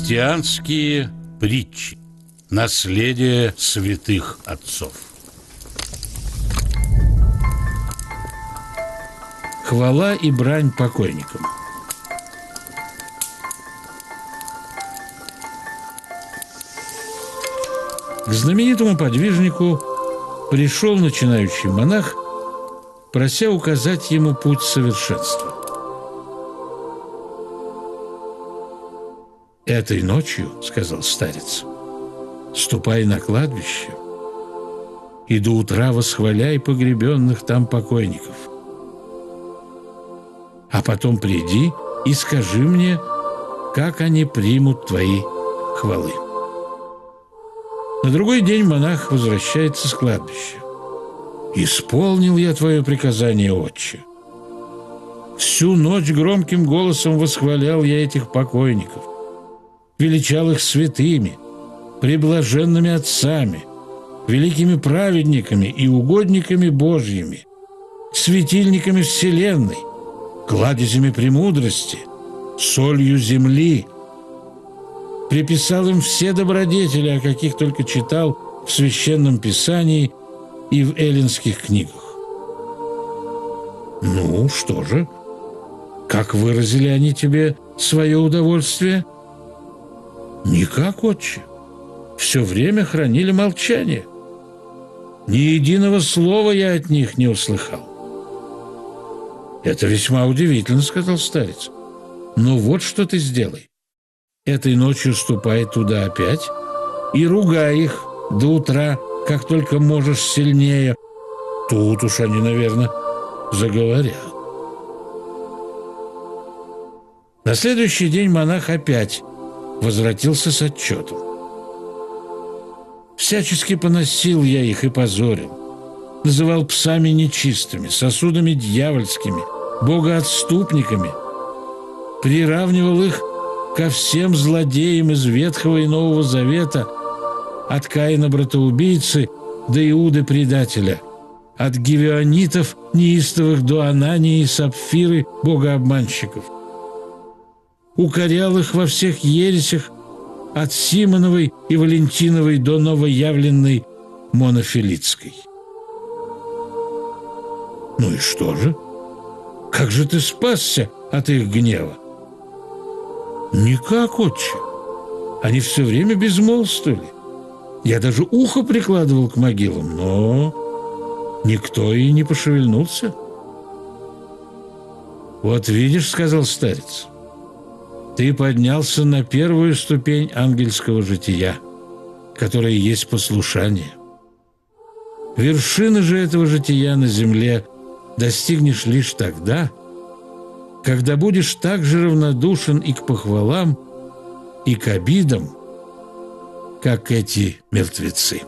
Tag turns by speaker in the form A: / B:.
A: Христианские притчи. Наследие святых отцов. Хвала и брань покойникам. К знаменитому подвижнику пришел начинающий монах, прося указать ему путь совершенства. «Этой ночью, — сказал старец, — ступай на кладбище и до утра восхваляй погребенных там покойников. А потом приди и скажи мне, как они примут твои хвалы». На другой день монах возвращается с кладбища. «Исполнил я твое приказание, отче. Всю ночь громким голосом восхвалял я этих покойников, величал их святыми, преблаженными отцами, великими праведниками и угодниками Божьими, светильниками вселенной, кладезями премудрости, солью земли. Приписал им все добродетели, о каких только читал в Священном Писании и в эллинских книгах. Ну, что же? Как выразили они тебе свое удовольствие? Никак, отче. Все время хранили молчание. Ни единого слова я от них не услыхал. Это весьма удивительно, — сказал старец. Но вот что ты сделай. Этой ночью ступай туда опять и ругай их до утра, как только можешь сильнее. Тут уж они, наверное, заговорят. На следующий день монах опять возвратился с отчетом. Всячески поносил я их и позорил, называл псами нечистыми, сосудами дьявольскими, богоотступниками, приравнивал их ко всем злодеям из Ветхого и Нового Завета, от Каина братоубийцы до Иуды предателя, от гивеонитов неистовых до Анании и Сапфиры богообманщиков. Укорял их во всех ересях, от Симоновой и Валентиновой до новоявленной Монофилитской. Ну и что же? Как же ты спасся от их гнева? Никак, отче. Они все время безмолвствовали. Я даже ухо прикладывал к могилам, но никто и не пошевельнулся. «Вот видишь, — сказал старец, — ты поднялся на первую ступень ангельского жития, которая есть послушание. Вершины же этого жития на земле достигнешь лишь тогда, когда будешь так же равнодушен и к похвалам, и к обидам, как эти мертвецы».